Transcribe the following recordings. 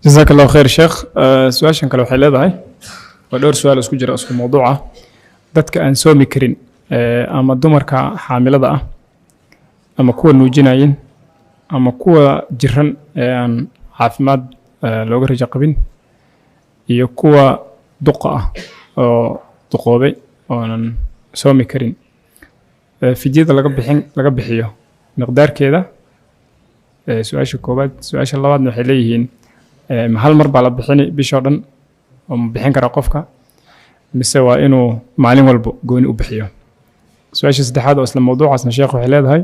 جزاك الله خير شيخ. سؤال كلو حليضاي ودور سؤال اسكو جرا اسكو موضوعه dadka aan soomi karin ama dumarka xaamilada ah ama kuwa nuujinayeen ama kuwa jiran aan caafimaad looga rajo qabin iyo kuwa duqa ah oo duqoobay oo aan soomi karin fidyada laga bixiyo miqdaarkeeda su'aasha koobaad. su'aasha labaadna waxay leeyihiin hal mar baa la bixini bishoo dhan oo ma bixin kara qofka mise waa inuu maalin walba gooni u bixiyo. su'aasha saddexaad oo isla mawduucaasna sheekhu waxay leedahay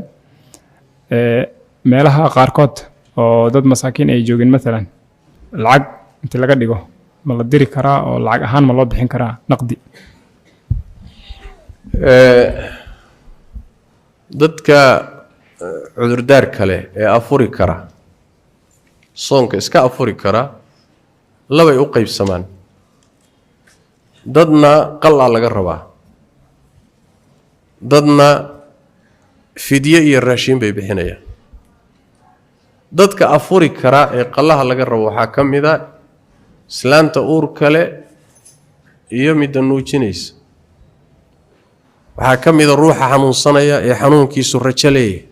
meelaha qaarkood oo dad masaakiin ay joogin maalan lacag inta laga dhigo ma la diri karaa oo lacag ahaan ma loo bixin karaa naqdi? dadka cudurdaar kale ee afuri kara soonka iska afuri kara labay u qaybsamaan. dadna qalaa laga rabaa, dadna fidye iyo raashin bay bixinayaan. dadka afuri kara ee qalaha laga rabo waxaa ka mid a islaanta uur kale iyo midda nuujinaysa. waxaa ka mid a ruuxa xanuunsanaya ee xanuunkiisu rajo leeyahay.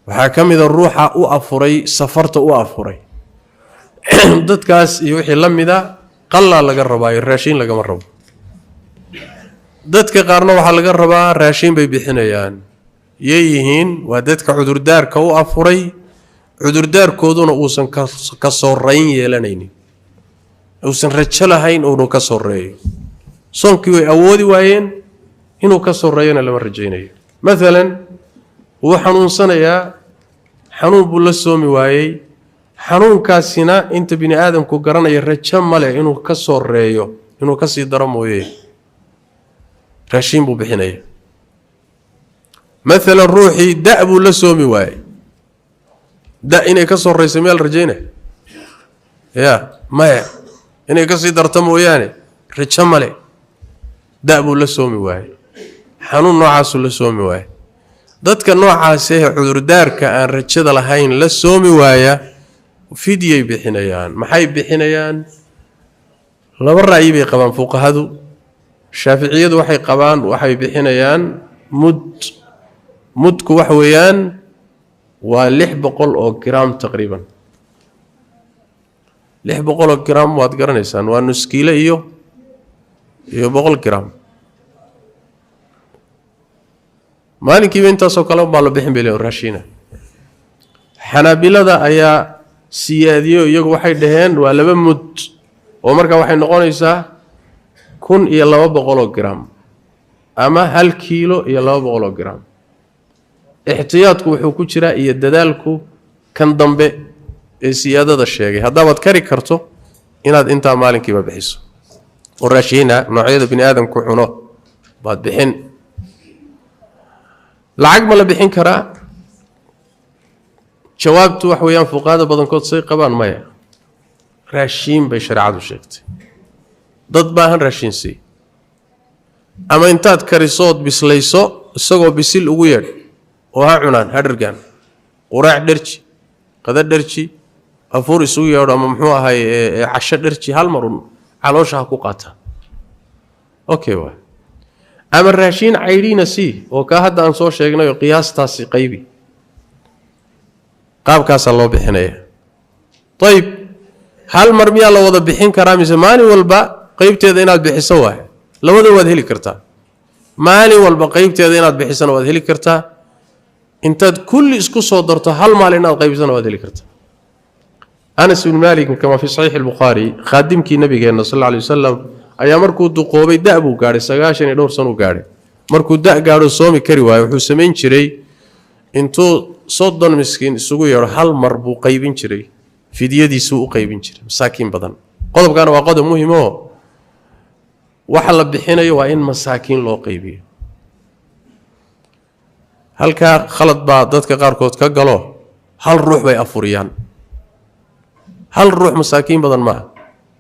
waxaa ka mid a ruuxa u afuray safarta u afuray. dadkaas iyo wixii la mid a qalaa laga rabaa, raashin lagama rabo. dadka qaarna waxaa laga rabaa raashin bay bixinayaan. yeeyihiin waa dadka cudurdaarka u afuray, cudurdaarkooduna uusan ka sooreyn yeelanaynin, uusan rajo lahayn inuu ka sooreeyo. soonkii way awoodi waayeen, inuu ka sooreeyana lama rajaynayo. maalan wuu xanuunsanayaa, xanuun buu la soomi waayey, xanuunkaasina inta bini aadamku garanaya rajo male inuu ka sooreeyo, inuu ka sii daro mooye raashin buu bixinaya. maalan ruuxii da' buu la soomi waayey, da' inay ka sooreyso meel rajaynaya ya maya, inay ka sii darto mooyaane rajo male. da' buu la soomi waayey, xanuun noocaasuu la soomi waayey. dadka noocaas ee cudurdaarka aan rajada lahayn la soomi waaya fidyay bixinayaan. maxay bixinayaan? laba ra'yi bay qabaan fuqahadu. shaaficiyadu waxay qabaan waxay bixinayaan mudku wax weeyaan waa 600 oo gram taqriiban. 600 oo gram waad garanaysaan waa nus kiilo iyo 100 gram. maalinkiiba intaasoo kale baa la bixin bay leeyihiin raashina. xanaabilada ayaa siyaadiyo, iyagu waxay dhaheen waa 2 mud oo markaa waxay noqonaysaa 1200 oo gram ama 1 kiilo iyo 200 oo gram. ixtiyaadku wuxuu ku jiraa iyo dadaalku kan dambe ee siyaadada sheegay. haddaad kari karto inaad intaa maalinkiiba bixiso oo raashina noocyada bini aadamku cuno baad bixin. lacag ma la bixin karaa? jawaabtu wax weeyaan fuqaada badankood say qabaan maya. raashin bay shariicadu sheegtay. dad baahan raashin si ama intaad karisood bislayso isagoo bisil ugu yeedh oo ha cunaan hadhargan quraac dharji qada dharji afur isugu yeedho ama muxuu ahay casho dharji hal marun caloosha ha ku qaata. okay waa ama raashin cayriina si oo ka hadda aan soo sheegnay oo qiyaastaasi qaybi qaabkaas loo bixinaya. tayib hal mar miyaa la wada bixin karaa mise maalin walba qaybteeda inaad bixiso waa? labada waad heli kartaa. maalin walba qaybteeda inaad bixisana waad heli kartaa. intaad kulli isku soo darto hal maalin inaad qaybisana waad heli kartaa. Anas ibn Malik kama fi sahih al-Bukhari khadimkii nabigeena sallallahu alayhi wasallam ayaa markuu duqoobay da' buu gaaray 92 sano gaaray. markuu da' gaaro soomi kari waayo wuxuu sameyn jiray intuu 30 miskiin isugu yeero hal mar buu qaybin jiray, fidyadiisu u qaybin jiray masaakiin badan. qodobkan waa qodob muhiim oo waxa la bixinayo waa in masaakiin loo qaybiyo. halka khalad baa dadka qaarkood ka galo, hal ruux bay afuriyaan. hal ruux masaakiin badan ma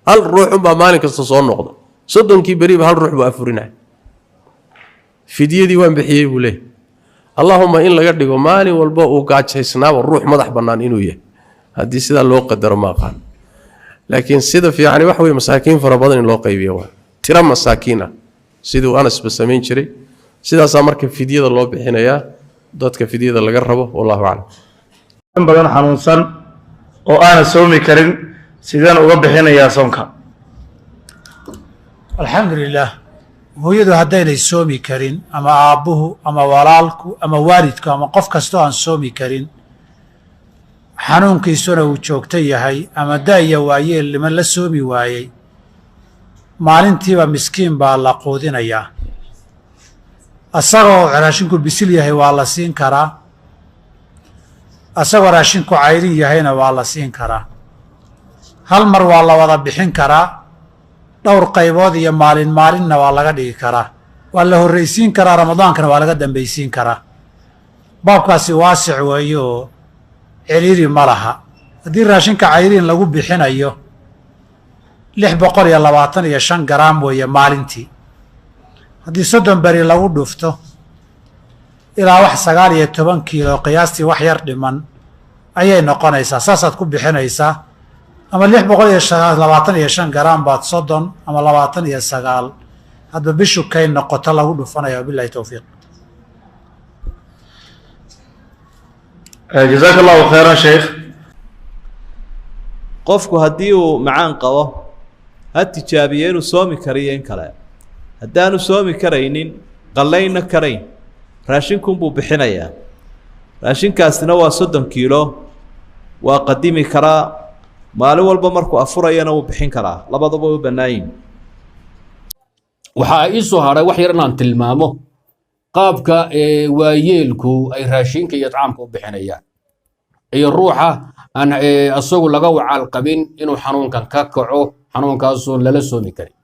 hal ruux baa maalin kasta soo noqdo 30kii bariba hal ruux buu afurinaa. fidyadii waan bixiyay buu leeyahay. allahumma in laga dhigo maalin walba uu gaajaysnaaba ruux madax bannaan inuu yahay haddii sidaa loo qadaro ma aqaan laakiin sida fiican wax weeye masaakiin fara badan in loo qaybiyo waa tira masaakiin ah siduu Anas ba samayn jiray sidaas marka fidyada loo bixinayaa dadka fidyada laga rabo wallahu a'lam badan xanuunsan oo aan soomi karin sidaan uga bixinayaa soonka alxamdulilah hooyadu haddaynay soomi karin ama aabbuhu ama walaalku ama waalidku ama qof kastoo aan soomi karin xanuunkiisuna uu joogto yahay ama da'ya waayeel liman la soomi waayey maalintiiba miskiin baa la quudinayaa asagoo raashinku bisil yahay waa la siin karaa asagoo raashinku cayrin yahayna waa la siin karaa hal mar waa la wada bixin karaa dhowr qaybood iyo maalinna waa laga dhigi karaa waa la horraysiin karaa ramadaankana waa laga dambaysiin karaa baabkaasi waasic weeye oo ciriiri ma laha haddii raashinka cayriin lagu bixinayo 625 garaam weeye maalintii haddii 30 beri lagu dhufto ilaa wax 19 kiilo qiyaastii wax yar dhiman ayay noqonaysaa saasaad ku bixinaysaa ama 625 garaam baad 30 ama 29 hadba bishu kay noqoto lagu dhufanaya billahi tawfiiq جزاك الله خيرا شيخ qofku haddii uu macaan qabo ha tijaabiye inuu soomi kariyo in kale haddaanu soomi karaynin qallayna karayn raashinkunbuu bixinayaa raashinkaasina waa 30 kiilo waa qadimi karaa maalin walba markuu afurayana wuu bixin karaa labadaba u bannaayin waxaa ii soo haray wax yar inaan tilmaamo qaabka waayeelku ay raashinka iyo طعامka u bixinayaan iyo ruuxa aan asagu laga wacaal qabin inuu xanuunkan ka kaco xanuunkaasoo lala soomi karin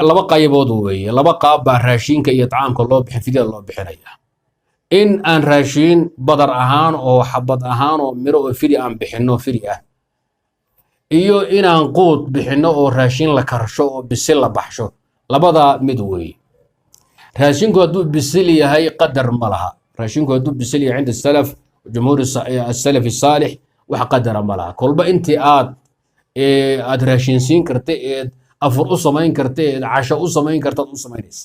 laba qaybood weeye laba qaab baa raashinka iyo طعامka loo bixin fidyada loo bixinaya in aan raashin badar ahaan oo xabad ahaan oo miro oo firi aan bixinno firi ah iyo inaan quud bixinno oo raashin la karsho oo bisil la baxsho labada mid weeye raashinku hadduu bisil yahay qadar ma laha raashinku hadduu bisil yahay cinda salaf jumhuur as-salaf as-salih wax qadara ma laha kolba intii aad raashin siin kartay ee afur u samayn kartay ee casho u samayn kartad u samaynaysa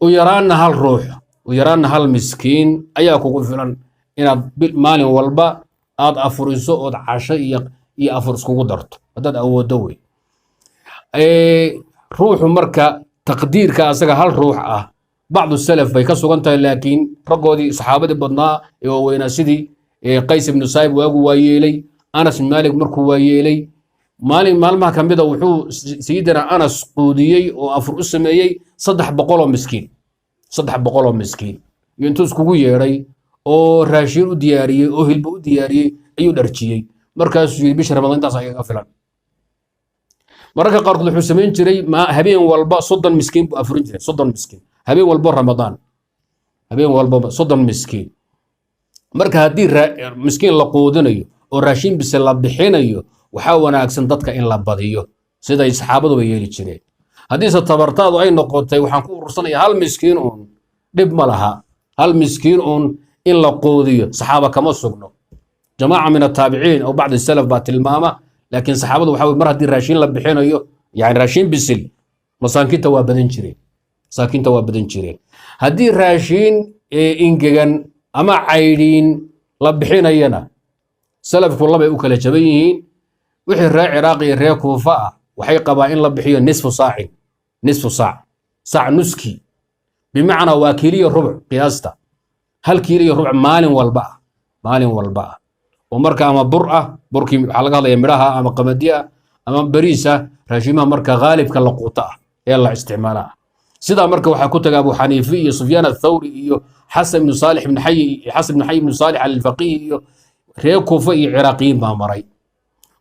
u yaraana hal ruux u yaraana hal miskiin ayaa kugu filan inaad maalin walba aad afuriso oo casho iyo afur iskugu darto haddaad awooddo wey ruuxu marka taqdiirka asaga hal ruux ah bacdu salaf bay ka sugan tahay laakiin raggoodii saxaabadii badnaa ee waaweynaa sidii qays ibnu saayib waagu waa yeelay anas bin maalik markuu waa yeelay maalmaha ka mida wuxuu sayidina anas quudiyey oo afur u sameeyey 300 oo miskiin iyo intuu iskugu yeedhay oo raashin u diyaariyey oo hilba u diyaariyey ayuu dharjiyey markaasuu yidhi bisha ramadaan intaas ayaga filan mararka qaarkood wuxuu samayn jiray habeen walba 30 miskiin buu afurin jiray 30 miskiin habeen walba ramadaan habeen walba 30 miskiin marka haddii miskiin la quudinayo oo raashin bis la bixinayo waxaa wanaagsan dadka in la badiyo sida ay saxaabadu yeeli jireen haddii tabartaadu ay noqotay waxaan ku urursanayaa hal miskiin uun dhib ma laha hal miskiin uun in la quudiyo saxaaba kama sugno jamaaca min at-taabiciin oo bacd salaf baa tilmaama laakiin saxaabadu waxa mar haddii raashin la bixinayo yani raashin bisil masaakinta waa badan jireen haddii raashin ingegan ama caydhiin la bixinayana salafku labay u kala jaban yihiin wixii reer ciraaq iyo reer kuufa ah waxay qabaan in la bixiyo nisfu saac nuski bimacnaa waa kiiliyo rubuc qiyaasta hal kiiliyo rubuc maalin walba ah oo marka ama bur ah burkii waxaa laga hadlaya midhaha ama qamadi ah ama bariis ah raashimaha marka gaalibka la quuta ah ee la isticmaala sidaa marka waxaa ku taga abu xaniifi iyo sufyaan athawri iyo xasan ibnu saalix ibnu xay ibnu saalix al-faqih iyo reer kuufa iyo ciraaqiyiin baa maray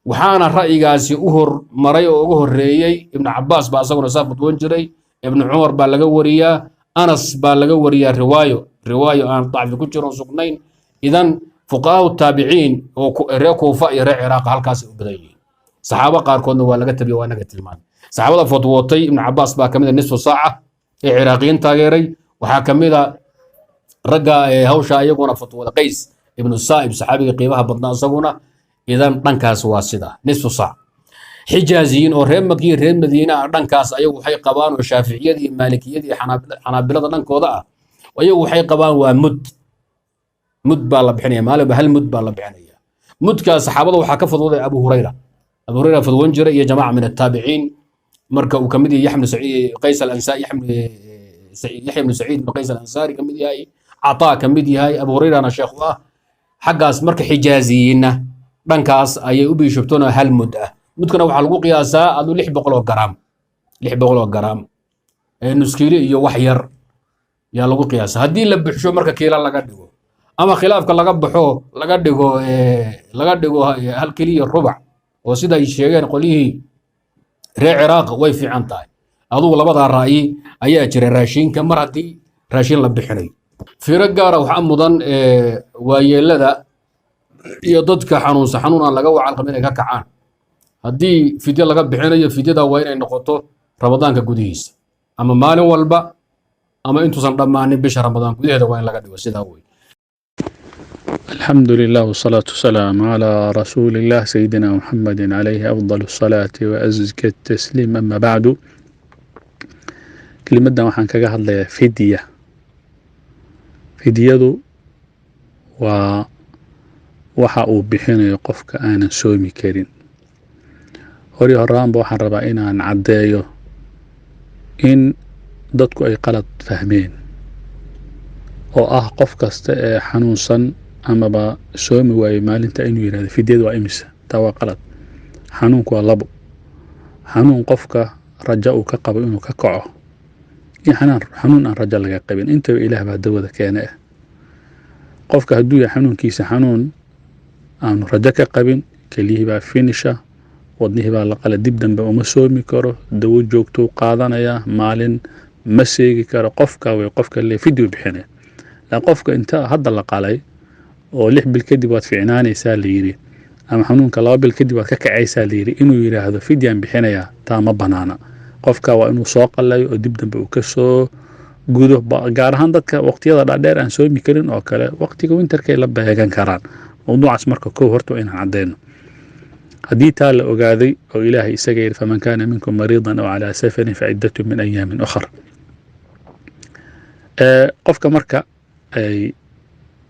waxaana ra'yigaasi u hormaray oo ugu horreeyey ibnu cabbaas baa asaguna saa fatwoon jiray ibnu cumar baa laga wariyaa anas baa laga wariyaa riwaayo aan dacfi ku jiro sugnayn idan fuqahaa taabiciin oo reer kuufa iyo reer ciraaq halkaas u badan yihiin saxaabo qaarkoodna waa laga tabiyo waa naga tilmaamay saxaabada fatwootay ibnu cabbaas baa kamid nisfu saaca ee ciraaqiyiin taageeray waxaa kamid a ragga hawsha iyaguna fatwooda qays ibnu saa'ib saxaabiga qiimaha badnaa isaguna idan dhankaas waa sida nisfu saac xijaaziyiin oo reer makiya reer madiina ah dhankaas ayagu waxay qabaan oo shaaficiyada iyo maalikiyada iyo xanaabilada dhankooda ah ayagu waxay qabaan waa mud baa la bixinaya maalinba hal mud baa la bixinaya mudkaas saxaabada waxaa ka fadwooday abu hurayra fadwan jiray iyo jamaaca min attaabiciin marka uu kamid yahay yaxya ibnu saciid ibnu qays alansaari kamid yahay cataa kamid yahay abu hurayrana sheekhu ah xaggaas marka xijaaziyiinna dhankaas ayay u biishubtoon hal mud ah mudkana waxaa lagu qiyaasaa adu 600 garaam nuskiile iyo wax yar yaa lagu qiyaasaa haddii la buxsho marka kiila laga dhigo ama khilaafka laga baxo laga dhigo hal keliya rubac oo sida ay sheegeen qolyihii reer ciraaq way fiican tahay adugu labadaa ra'yi ayaa jira raashinka mar haddii raashin la bixinayo fiiro gaara waxaa mudan waayeelada iyo dadka xanuunsan xanuun aan laga wacan qabin inay ka kacaan haddii fidyo laga bixinayo fidyada waa inay noqoto ramadaanka gudihiisa ama maalin walba ama intuusan dhammaanin bisha ramadaan gudaheeda waa in laga dhigo sidaa wey الحمد لله والصلاة والسلام على رسول الله سيدنا محمد عليه أفضل الصلاة وأزكى التسليم أما بعد كلمة waxaan kaga hadlayaa fidyadu waa waxa uu bixinayo qofka aanan soomi karin horaanba waxaan rabaa inaan caddeeyo in dadku ay qalad fahmeen oo ah qof kasta ee xanuunsan amaba soomi waayo maalinta inuu yidhahdo fidyadu waa imisa taa waa qalad xanuunku waa labo xanuun qofka raja uu ka qabo inuu ka kaco iyo xanuun aan raja laga qabin intaba ilaah baa dawada keena ah qofka hadduu yahay xanuunkiisa xanuun aanu rajo ka qabin keliyihii baa finisha wadnihii baa la qala dib dambe uma soomi karo dawo joogtuu qaadanayaa maalin ma seegi karo qofka way qofka le fidyo bixinaya laa qofka inta hadda la qalay oo 6 bil kadib waad fiicnaanaysaa la yiri ama xanuunka 2 bil kadib waad ka kacaysaa la yiri inuu yiraahdo fidyaan bixinaya taa ma banaana qofka waa inuu soo qalayo oo dib dambe uu ka soo gudo gaar ahaan dadka waqtiyada dhaadheer aan soomi karin oo kale waqtiga winterkay la beegan karaan mawduucaas marka koow horta inaan cadeyno haddii taa la ogaaday oo ilaahay isaga yiri faman kaana minkum mariidan aw calaa safarin faciddatu min ayaamin ukhra qofka marka ay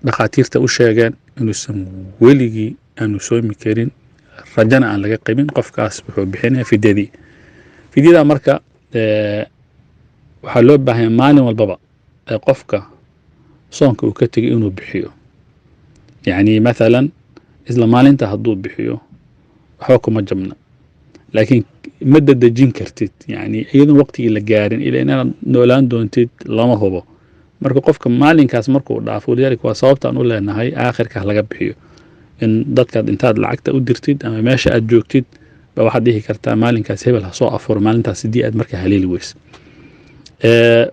dhakhaatiirta u sheegeen inuusan weligii aanu soomi karin rajana aan laga qabin qofkaas wuxuu bixinayaa fidyada marka waxaa loo baahan maalin walbaba ee qofka soonka uu ka tegay inuu bixiyo yacni mathalan isla maalinta hadduu bixiyo waxba kuma jabna laakiin ma dadejin kartid yacni iyadoon waqtigii la gaarin ilaa inaad noolaan doontid lama hubo marka qofka maalinkaas markuu dhaafo walidaalika waa sababtaan u leenahay aakhirka laga bixiyo in dadkaad intaad lacagta u dirtid ama meesha aad joogtid ba waxaad dhihi kartaa maalinkaas hebel ha soo afuro maalintaas sidii aad markaa haleeli weysa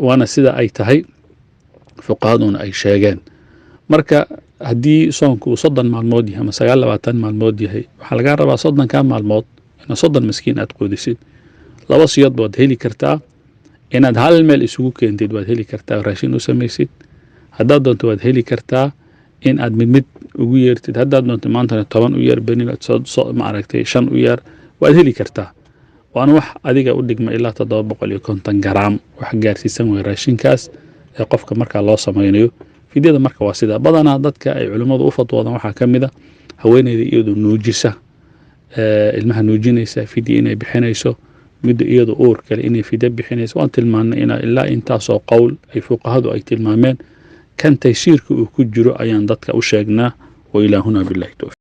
waana sida ay tahay fuqahaduna ay sheegeen marka haddii soonku uu 30 maalmood yahay ama 29 maalmood yahay waxaa laga rabaa 30 maalmood inaad 30 miskiin aad quudisid 2 siyood baad heli kartaa inaad hal meel isugu keentid waad heli kartaa raashin u samaysid haddaad doonto waad heli kartaa in aad mid ugu yeertid haddaad doonto maantana 10 u yeer benin ma aragtay 5 u yeer waad heli kartaa waana wax adiga u dhigma ilaa 750 garaam wax gaarsiisan way raashinkaas ee qofka markaa loo samaynayo fidyada marka waa sida badanaa dadka ay culimmadu u fatwoodaan waxaa ka mid a haweeneyda iyadu nuujisa ilmaha nuujinaysa fidya inay bixinayso midda iyadu uur kale inay fidya bixinayso waan tilmaannay ilaa intaasoo qowl ay fuqahadu ay tilmaameen kan taysiirka uu ku jiro ayaan dadka u sheegnaa wa ilaahuna billahi tawfiiq